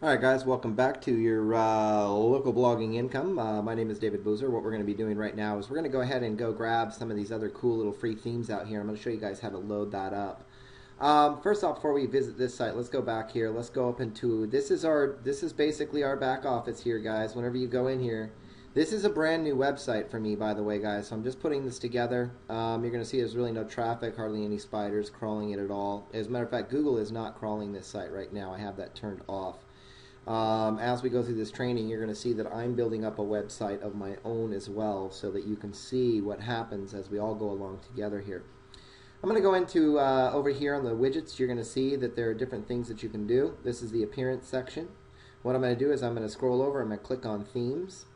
Alright guys, welcome back to your local blogging income. My name is David Boozer. What we're going to be doing right now is we're going to go ahead and go grab some of these other cool little free themes out here. I'm going to show you guys how to load that up. First off, before we visit this site, let's go back here. Let's go up into, this is basically our back office here, guys. Whenever you go in here, this is a brand new website for me, by the way, guys. So I'm just putting this together. You're going to see there's really no traffic, hardly any spiders crawling it at all. As a matter of fact, Google is not crawling this site right now. I have that turned off. As we go through this training, you're going to see that I'm building up a website of my own as well, so that you can see what happens as we all go along together here. I'm going to go into over here on the widgets. You're going to see that there are different things that you can do. This is the appearance section. What I'm going to do is I'm going to scroll over. I'm going to click on themes.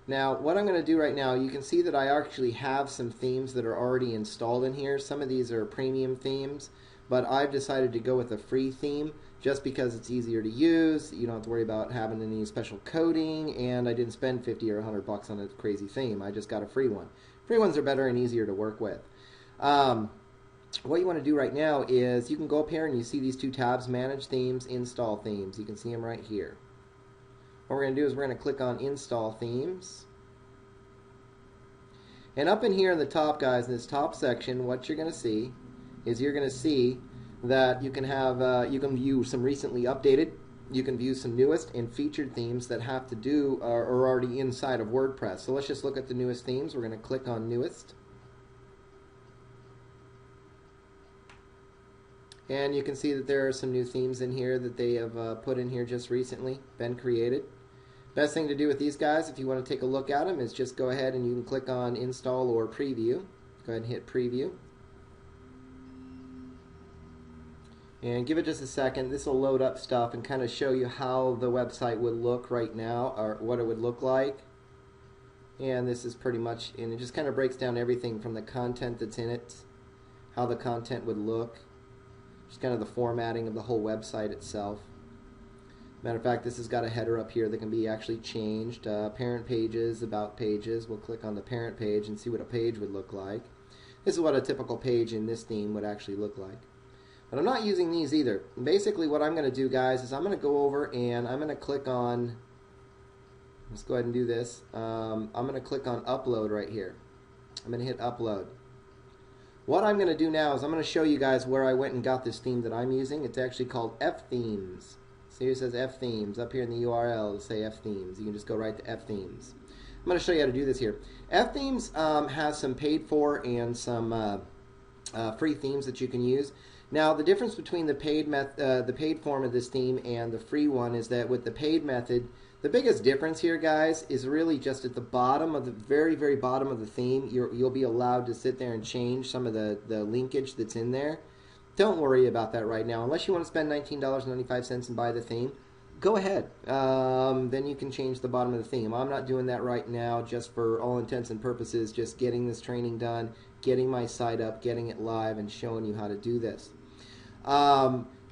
Now, what I'm going to do right now, you can see that I actually have some themes that are already installed in here. Some of these are premium themes, but I've decided to go with a free theme just because it's easier to use. You don't have to worry about having any special coding, and I didn't spend 50 or 100 bucks on a crazy theme. I just got a free one. Free ones are better and easier to work with. What you want to do right now is you can go up here and you see these two tabs, Manage Themes, Install Themes. You can see them right here. What we're going to do is we're going to click on Install Themes. And up in here in the top, guys, in this top section, what you're going to see is you're going to see that you can have you can view some recently updated, you can view some newest and featured themes that have to do are already inside of WordPress. So let's just look at the newest themes. We're going to click on Newest. And you can see that there are some new themes in here that they have put in here just recently, been created. Best thing to do with these guys, if you want to take a look at them, is just go ahead and you can click on Install or Preview. Go ahead and hit Preview. And give it just a second. This will load up stuff and kind of show you how the website would look right now, or what it would look like. And this is pretty much, and it just kind of breaks down everything from the content that's in it, how the content would look, just kind of the formatting of the whole website itself. Matter of fact, this has got a header up here that can be actually changed. Parent pages, about pages. We'll click on the parent page and see what a page would look like. This is what a typical page in this theme would actually look like. But I'm not using these either. Basically what I'm going to do, guys, is I'm going to go over and I'm going to click on, let's go ahead and do this. I'm going to click on Upload right here. I'm going to hit Upload. What I'm going to do now is I'm going to show you guys where I went and got this theme that I'm using. It's actually called F Themes. See, it says F Themes. Up here in the URL, it'll say F Themes. You can just go right to F Themes. I'm going to show you how to do this here. F Themes has some paid for and some free themes that you can use. Now, the difference between the paid form of this theme and the free one is that with the paid method, the biggest difference here, guys, is really just at the bottom of the very, very bottom of the theme. You'll be allowed to sit there and change some of the linkage that's in there. Don't worry about that right now. Unless you want to spend $19.95 and buy the theme, go ahead. Then you can change the bottom of the theme. I'm not doing that right now, just for all intents and purposes, just getting this training done, getting my site up, getting it live, and showing you how to do this.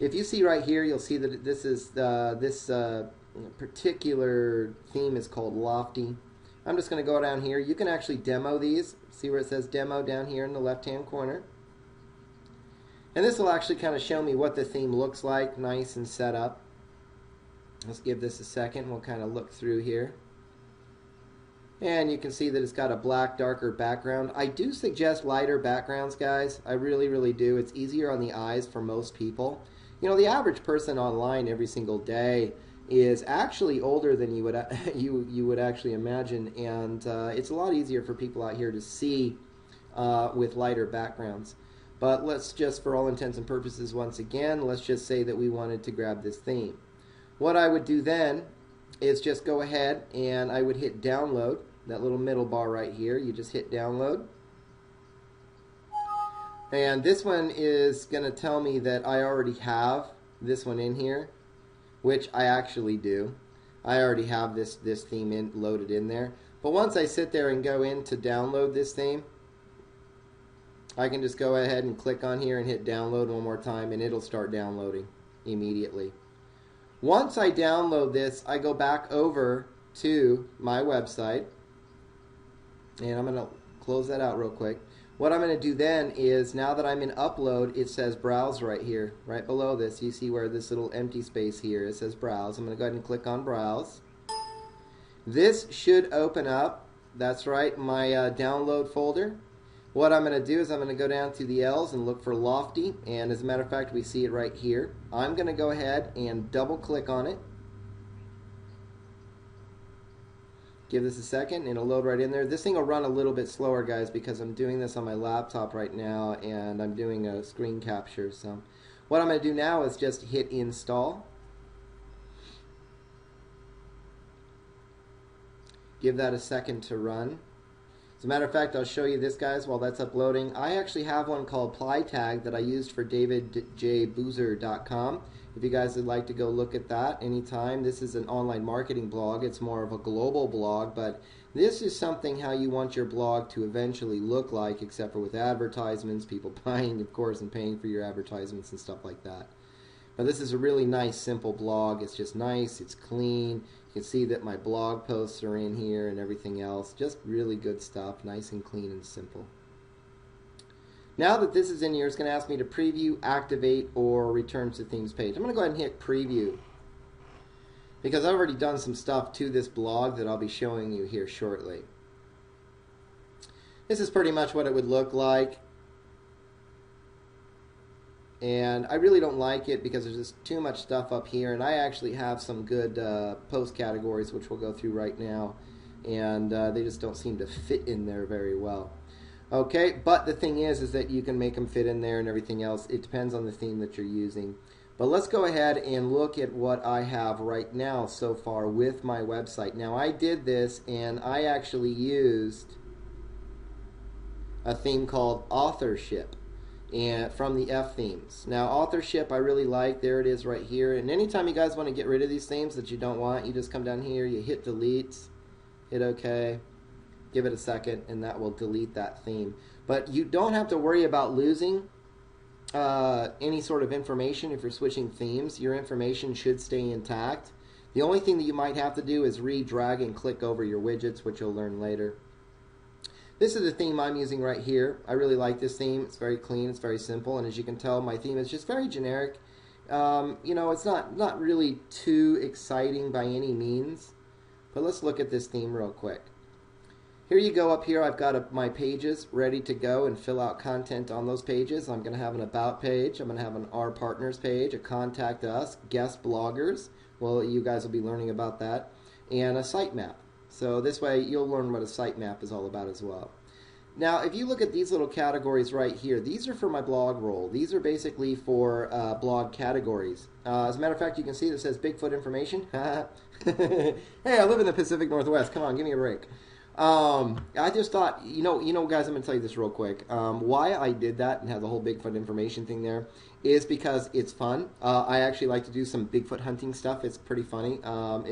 If you see right here, you'll see that this is this particular theme is called Lofty. I'm just going to go down here. You can actually demo these. See where it says Demo down here in the left-hand corner. And this will actually kind of show me what the theme looks like, nice and set up. Let's give this a second. We'll kind of look through here. And you can see that it's got a black, darker background. I do suggest lighter backgrounds, guys. I really, really do. It's easier on the eyes for most people. You know, the average person online every single day is actually older than you would you would actually imagine, and it's a lot easier for people out here to see with lighter backgrounds. But let's just, for all intents and purposes, once again, let's just say that we wanted to grab this theme. What I would do then is just go ahead and I would hit download, that little middle bar right here. You just hit download. And this one is going to tell me that I already have this one in here, which I actually do. I already have this theme loaded in there. But once I sit there and go in to download this theme, I can just go ahead and click on here and hit download one more time, and it'll start downloading immediately. Once I download this, I go back over to my website, and I'm going to close that out real quick. What I'm going to do then is, now that I'm in upload, it says browse right here, right below this. You see where this little empty space here, it says browse. I'm going to go ahead and click on browse. This should open up, that's right, my download folder. What I'm going to do is I'm going to go down to the L's and look for Lofty, and as a matter of fact we see it right here. I'm going to go ahead and double click on it. Give this a second and it'll load right in there. This thing will run a little bit slower, guys, because I'm doing this on my laptop right now and I'm doing a screen capture. So what I'm going to do now is just hit install. Give that a second to run. As a matter of fact, I'll show you this, guys, while that's uploading. I actually have one called PlyTag that I used for davidjboozer.com. If you guys would like to go look at that anytime. This is an online marketing blog. It's more of a global blog, but this is something how you want your blog to eventually look like, except for with advertisements, people buying, of course, and paying for your advertisements and stuff like that. But this is a really nice, simple blog. It's just nice. It's clean. You can see that my blog posts are in here and everything else. Just really good stuff. Nice and clean and simple. Now that this is in here, it's going to ask me to preview, activate, or return to themes page. I'm going to go ahead and hit preview because I've already done some stuff to this blog that I'll be showing you here shortly. This is pretty much what it would look like. And I really don't like it because there's just too much stuff up here, and I actually have some good post categories which we'll go through right now, and they just don't seem to fit in there very well. Okay, but the thing is that you can make them fit in there and everything else. It depends on the theme that you're using. But let's go ahead and look at what I have right now so far with my website. Now I did this and I actually used a theme called Authorship and from the F themes. Now Authorship I really like. There it is right here. And anytime you guys want to get rid of these themes that you don't want, you just come down here, you hit delete, hit OK. Give it a second and that will delete that theme. But you don't have to worry about losing any sort of information if you're switching themes. Your information should stay intact. The only thing that you might have to do is re-drag and click over your widgets, which you'll learn later. This is the theme I'm using right here. I really like this theme. It's very clean, it's very simple, and as you can tell, my theme is just very generic. You know, it's not really too exciting by any means. But let's look at this theme real quick. Here you go. Up here I've got my pages ready to go and fill out content on those pages. I'm going to have an about page, I'm going to have an our partners page, a contact us, guest bloggers, well you guys will be learning about that, and a sitemap. So this way you'll learn what a sitemap is all about as well. Now if you look at these little categories right here, these are for my blog roll. These are basically for blog categories. As a matter of fact, you can see that it says Bigfoot information. Hey, I live in the Pacific Northwest, come on, give me a break. I just thought, you know, guys, I'm going to tell you this real quick. Why I did that and have the whole Bigfoot information thing there is because it's fun. I actually like to do some Bigfoot hunting stuff. It's pretty funny. I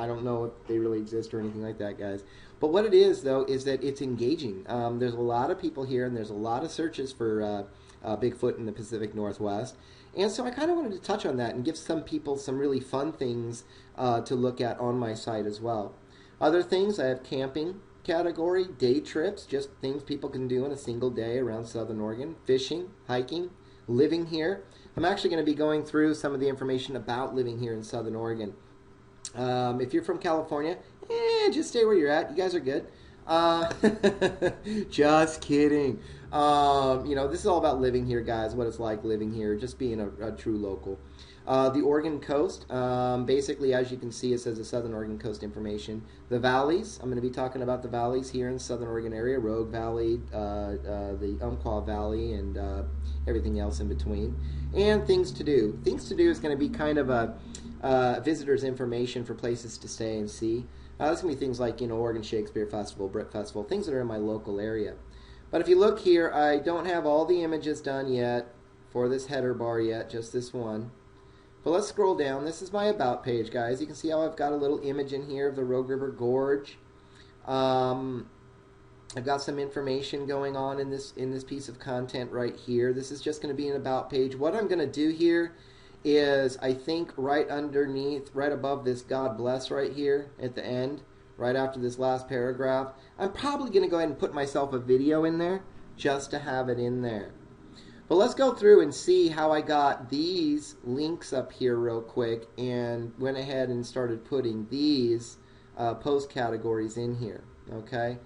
don't know if they really exist or anything like that, guys. But what it is, though, is that it's engaging. There's a lot of people here, and there's a lot of searches for Bigfoot in the Pacific Northwest. And so I kind of wanted to touch on that and give some people some really fun things to look at on my site as well. Other things, I have camping category, day trips, just things people can do in a single day around Southern Oregon, fishing, hiking, living here. I'm actually going to be going through some of the information about living here in Southern Oregon. If you're from California, just stay where you're at. You guys are good. Just kidding. You know, this is all about living here, guys, what it's like living here, just being a true local. The Oregon coast, basically, as you can see, it says the Southern Oregon coast information. The valleys, I'm going to be talking about the valleys here in the Southern Oregon area, Rogue Valley, the Umpqua Valley, and everything else in between. And things to do. Things to do is going to be kind of a visitor's information for places to stay and see. There's going to be things like, you know, Oregon Shakespeare Festival, Brit Festival, things that are in my local area. But if you look here, I don't have all the images done yet for this header bar yet, just this one. But let's scroll down. This is my About page, guys. You can see how I've got a little image in here of the Rogue River Gorge. I've got some information going on in this piece of content right here. This is just going to be an About page. What I'm going to do here is, I think right underneath, right above this God bless right here at the end, right after this last paragraph, I'm probably going to go ahead and put myself a video in there just to have it in there. But let's go through and see how I got these links up here real quick and went ahead and started putting these post categories in here. Okay,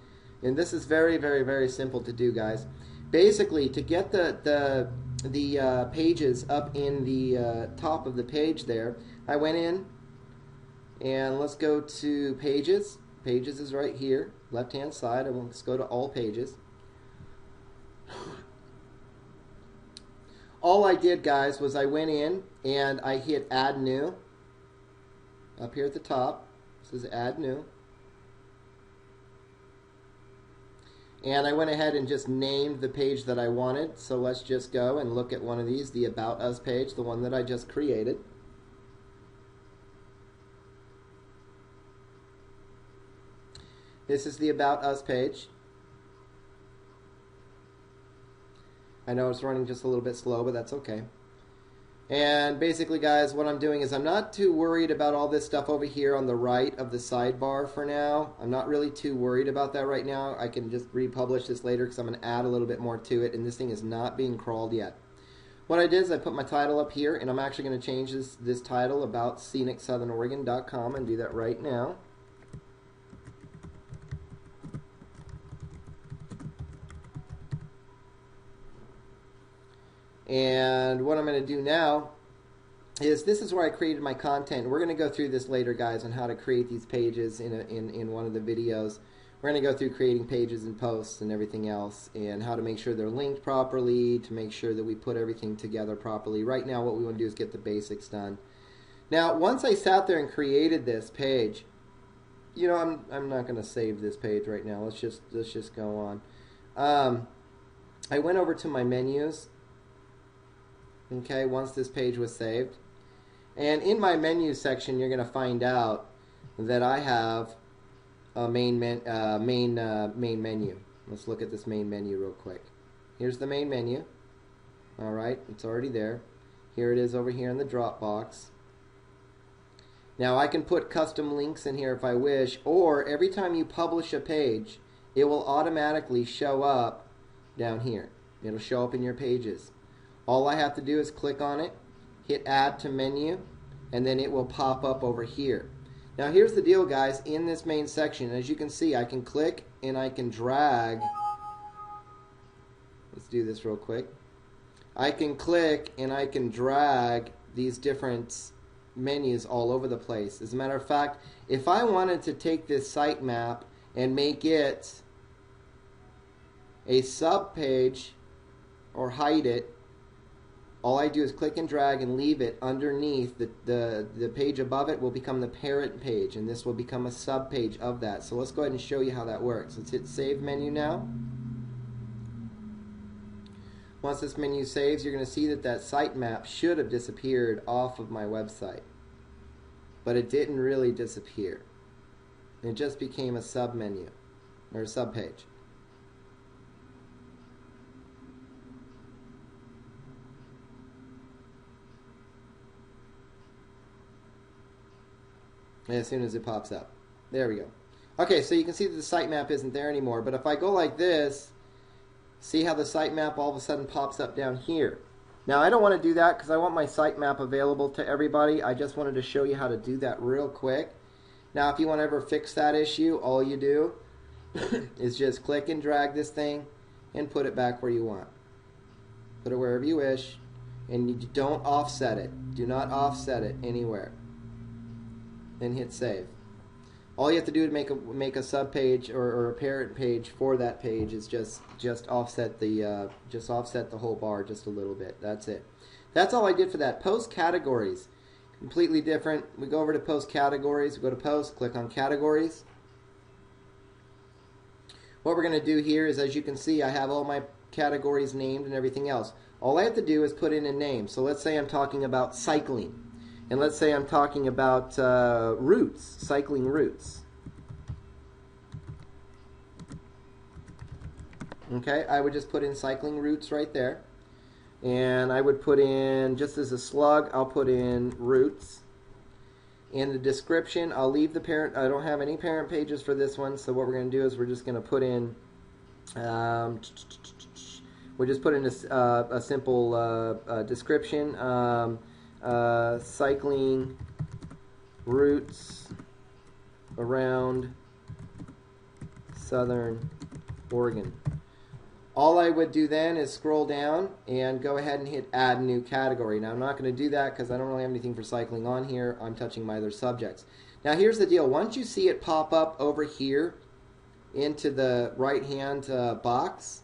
and this is very, very, very simple to do, guys. Basically, to get the pages up in the top of the page there, I went in and let's go to pages. Pages is right here, left hand side. Let's go to all pages. All I did, guys, was I went in and I hit add new up here at the top. This is add new. And I went ahead and just named the page that I wanted. So let's just go and look at one of these, the About Us page, the one that I just created. This is the About Us page. I know it's running just a little bit slow, but that's okay. And basically, guys, what I'm doing is I'm not too worried about all this stuff over here on the right of the sidebar for now. I'm not really too worried about that right now. I can just republish this later because I'm going to add a little bit more to it, and this thing is not being crawled yet. What I did is I put my title up here, and I'm actually going to change this title about scenicsouthern.com and do that right now. And what I'm going to do now is this is where I created my content. We're going to go through this later, guys, on how to create these pages in one of the videos. We're going to go through creating pages and posts and everything else, and how to make sure they're linked properly, to make sure that we put everything together properly. Right now what we want to do is get the basics done. Now, once I sat there and created this page, you know, I'm not going to save this page right now. Let's just go on. I went over to my menus. Okay, once this page was saved, and in my menu section, you're going to find out that I have a main menu. Let's look at this main menu real quick. Here's the main menu. All right, it's already there. Here it is over here in the drop box. Now I can put custom links in here if I wish, or every time you publish a page, it will automatically show up down here. It'll show up in your pages. All I have to do is click on it, hit add to menu, and then it will pop up over here. Now here's the deal, guys. In this main section, as you can see, I can click and I can drag. Let's do this real quick. I can click and I can drag these different menus all over the place. As a matter of fact, if I wanted to take this sitemap and make it a sub page or hide it, all I do is click and drag and leave it underneath. The page above it will become the parent page, and this will become a sub page of that. So let's go ahead and show you how that works. Let's hit save menu now. Once this menu saves, you're going to see that that sitemap should have disappeared off of my website, but it didn't really disappear. It just became a sub menu or a sub page. As soon as it pops up. There we go. Okay, so you can see that the sitemap isn't there anymore, but if I go like this, see how the sitemap all of a sudden pops up down here. Now I don't want to do that because I want my sitemap available to everybody. I just wanted to show you how to do that real quick. Now if you want to ever fix that issue, all you do is just click and drag this thing and put it back where you want. Put it wherever you wish, and you don't offset it. Do not offset it anywhere. Then hit save. All you have to do to make a sub page or a parent page for that page is just offset the whole bar just a little bit. That's it. That's all I did for that. Post categories, completely different. We go over to post categories. We go to post, click on categories. What we're going to do here is, as you can see, I have all my categories named and everything else. All I have to do is put in a name. So let's say I'm talking about cycling. And let's say I'm talking about routes, cycling routes. Okay, I would just put in cycling routes right there. And I would put in, just as a slug, I'll put in routes. In the description, I'll leave the parent. I don't have any parent pages for this one, so what we're going to do is we're just going to put in We'll just put in a simple description. Cycling routes around Southern Oregon. All I would do then is scroll down and go ahead and hit add new category. Now I'm not going to do that because I don't really have anything for cycling on here. I'm touching my other subjects. Now here's the deal. Once you see it pop up over here into the right hand box,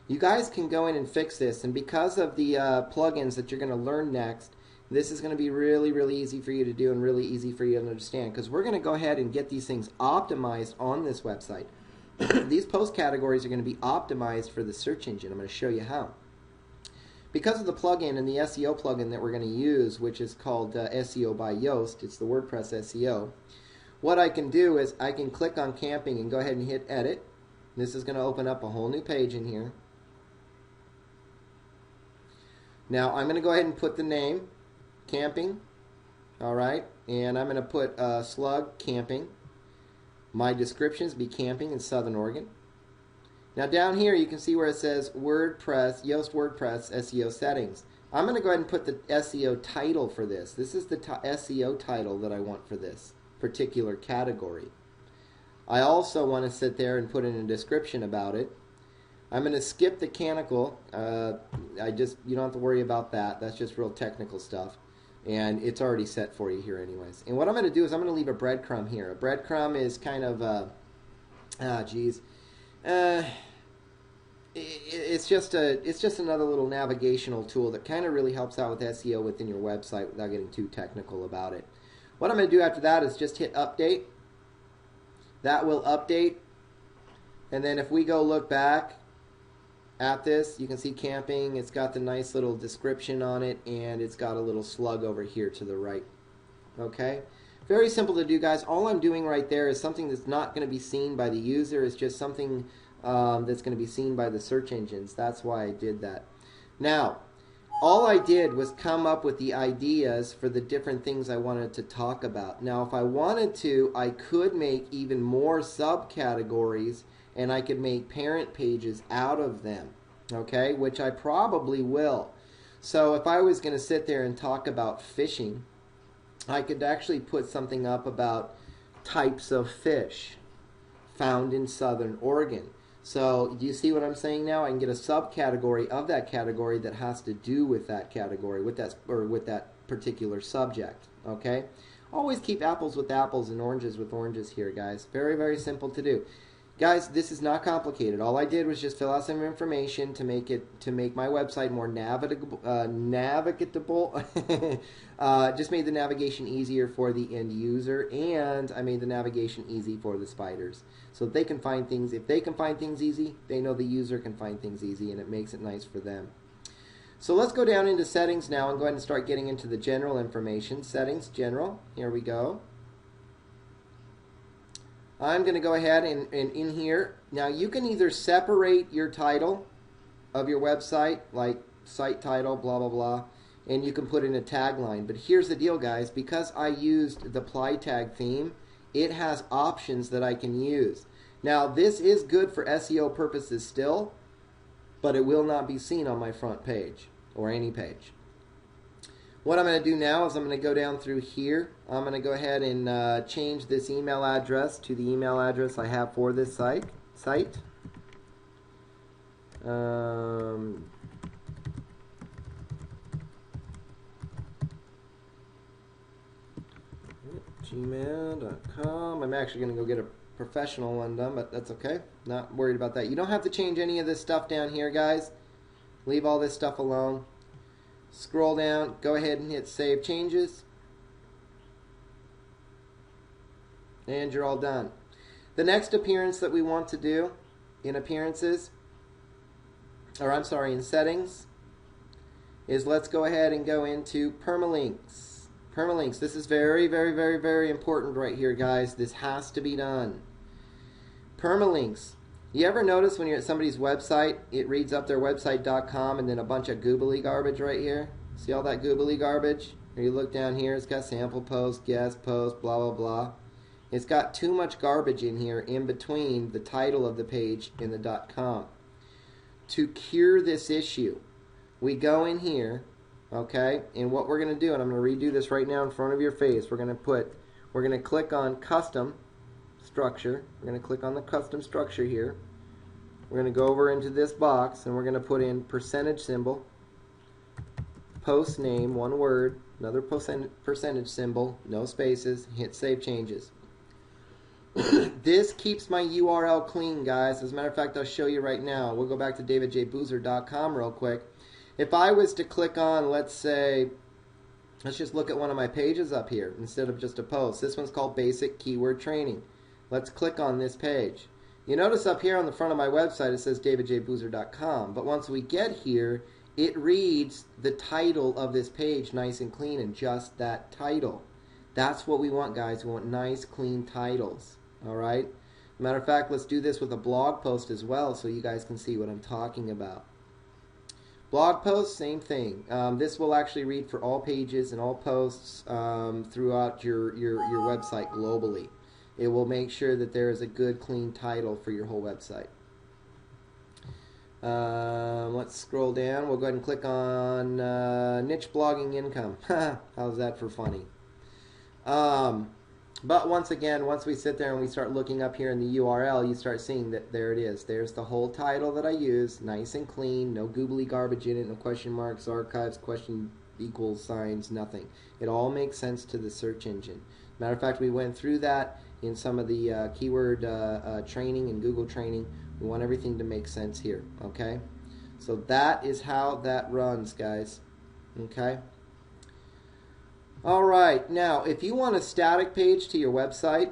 you guys can go in and fix this. And because of the plugins that you're going to learn next, this is going to be really, really easy for you to do and really easy for you to understand, because we're going to go ahead and get these things optimized on this website. These post categories are going to be optimized for the search engine. I'm going to show you how. Because of the plugin and the SEO plugin that we're going to use, which is called SEO by Yoast, it's the WordPress SEO, what I can do is I can click on camping and go ahead and hit edit. This is going to open up a whole new page in here. Now I'm going to go ahead and put the name, camping, alright, and I'm going to put slug camping. My descriptions be camping in Southern Oregon. Now down here you can see where it says WordPress, Yoast WordPress SEO settings. I'm going to go ahead and put the SEO title for this. This is the SEO title that I want for this particular category. I also want to sit there and put in a description about it. I'm going to skip the canonical. You don't have to worry about that. That's just real technical stuff. And it's already set for you here anyways. And what I'm going to do is I'm going to leave a breadcrumb here. A breadcrumb is kind of, it's just another little navigational tool that kind of really helps out with SEO within your website without getting too technical about it. What I'm going to do after that is just hit update. That will update. And then if we go look back at this, you can see camping. It's got the nice little description on it, and it's got a little slug over here to the right. Okay, very simple to do, guys. All I'm doing right there is something that's not going to be seen by the user. It's just something that's going to be seen by the search engines. That's why I did that. Now all I did was come up with the ideas for the different things I wanted to talk about. Now if I wanted to, I could make even more subcategories, and I could make parent pages out of them, okay, which I probably will. So if I was going to sit there and talk about fishing, I could actually put something up about types of fish found in Southern Oregon. So do you see what I'm saying now? I can get a subcategory of that category that has to do with that category, with that particular subject, okay? Always keep apples with apples and oranges with oranges here, guys. Very, very simple to do. Guys, this is not complicated. All I did was just fill out some information to make my website more navigable. Just made the navigation easier for the end user, and I made the navigation easy for the spiders, so they can find things. If they can find things easy, they know the user can find things easy, and it makes it nice for them. So let's go down into settings now and go ahead and start getting into the general information. Settings, general. Here we go. I'm going to go ahead and in here, now you can either separate your title of your website, like site title, blah, blah, blah, and you can put in a tagline. But here's the deal, guys. Because I used the ply tag theme, it has options that I can use. Now, this is good for SEO purposes still, but it will not be seen on my front page or any page. What I'm going to do now is I'm going to go down through here. I'm going to go ahead and change this email address to the email address I have for this site. Gmail.com. I'm actually going to go get a professional one done, but that's okay. Not worried about that. You don't have to change any of this stuff down here, guys. Leave all this stuff alone. Scroll down, go ahead and hit Save Changes, and you're all done. The next appearance that we want to do in appearances, in settings, is let's go ahead and go into permalinks. Permalinks, this is very, very, very, very important right here, guys. This has to be done. Permalinks. You ever notice when you're at somebody's website, it reads up their website.com and then a bunch of goobly garbage right here? See all that goobly garbage? Or you look down here, it's got sample post, guest post, blah, blah, blah. It's got too much garbage in here in between the title of the page and the .com. to cure this issue, we go in here, okay, and what we're going to do, and I'm going to redo this right now in front of your face, we're going to click on custom structure. We're going to click on the custom structure here. We're going to go over into this box and we're going to put in percentage symbol, post name, one word, another percentage symbol, no spaces, hit save changes. This keeps my URL clean, guys. As a matter of fact, I'll show you right now. We'll go back to davidjboozer.com real quick. If I was to click on, let's say, let's just look at one of my pages up here instead of just a post. This one's called Basic Keyword Training. Let's click on this page. You notice up here on the front of my website it says davidjboozer.com, but once we get here, it reads the title of this page nice and clean and just that title. That's what we want, guys. We want nice, clean titles. Alright? Matter of fact, let's do this with a blog post as well so you guys can see what I'm talking about. Blog posts, same thing. This will actually read for all pages and all posts throughout your website globally. It will make sure that there is a good, clean title for your whole website. Let's scroll down. We'll go ahead and click on niche blogging income. How's that for funny? But once again, once we sit there and we start looking up here in the URL, you start seeing that there it is. There's the whole title that I use, nice and clean, no googly garbage in it, no question marks, archives, question equals signs, nothing. It all makes sense to the search engine. Matter of fact, we went through that in some of the keyword training and Google training. We want everything to make sense here, okay? So that is how that runs, guys, okay? All right, now if you want a static page to your website,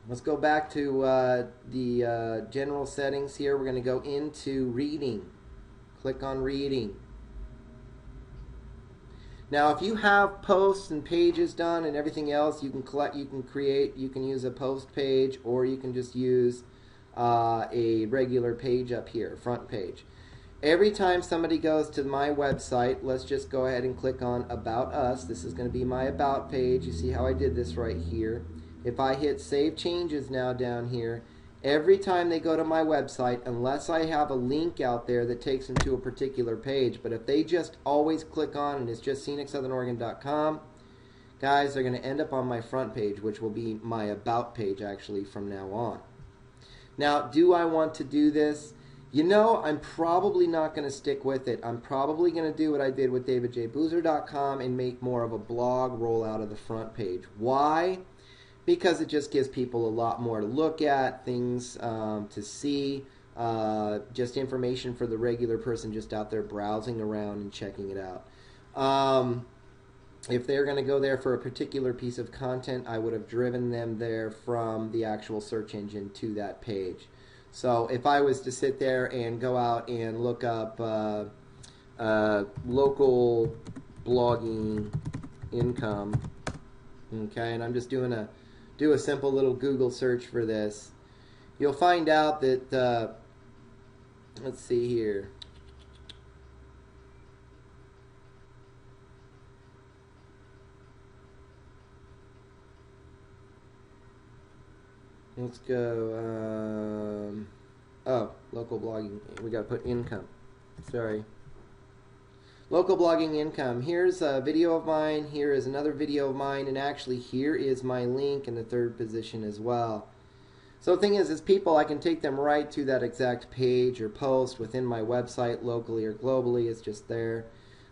let's go back to the general settings here. We're going to go into reading. Click on reading. Now, if you have posts and pages done and everything else, you can use a post page, or you can just use a regular page up here, front page. Every time somebody goes to my website, let's just go ahead and click on About Us. This is going to be my About page. You see how I did this right here. If I hit Save Changes now down here, every time they go to my website, unless I have a link out there that takes them to a particular page, but if they just always click on and it's just scenicsouthern.com, guys, they're going to end up on my front page, which will be my About page actually from now on. Now, do I want to do this? You know, I'm probably not going to stick with it. I'm probably going to do what I did with davidjboozer.com and make more of a blog roll out of the front page. Why? Because it just gives people a lot more to look at, things to see, just information for the regular person just out there browsing around and checking it out. If they're going to go there for a particular piece of content, I would have driven them there from the actual search engine to that page. So if I was to sit there and go out and look up local blogging income, okay, and I'm just do a simple little Google search for this, you'll find out that, let's see here. Let's go, local blogging, we got to put income, sorry. Local blogging income, here's a video of mine, here is another video of mine, and actually here is my link in the third position as well. So the thing is people, I can take them right to that exact page or post within my website, locally or globally, it's just there.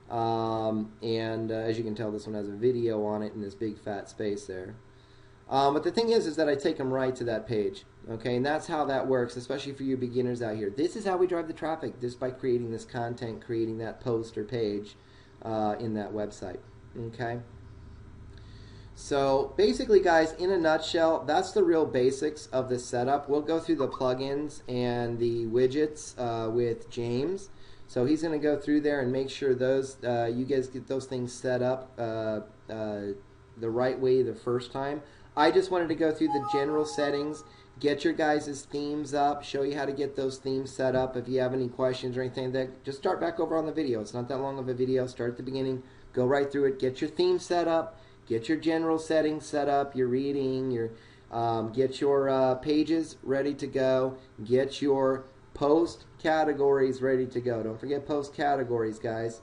As you can tell, this one has a video on it in this big fat space there. But the thing is that I take them right to that page, okay, and that's how that works, especially for you beginners out here. This is how we drive the traffic, just by creating this content, creating that post or page in that website, okay. So basically, guys, in a nutshell, that's the real basics of the setup. We'll go through the plugins and the widgets with James. So he's going to go through there and make sure those you guys get those things set up the right way the first time. I just wanted to go through the general settings, get your guys' themes up, show you how to get those themes set up. If you have any questions or anything, just start back over on the video. It's not that long of a video. Start at the beginning, go right through it, get your theme set up, get your general settings set up, your reading, your get your pages ready to go, get your Post categories ready to go. Don't forget post categories, guys.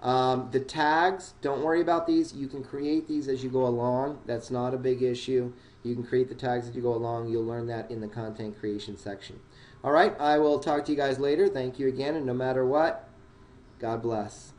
The tags, don't worry about these. You can create these as you go along. That's not a big issue. You can create the tags as you go along. You'll learn that in the content creation section. All right, I will talk to you guys later. Thank you again, and no matter what, God bless.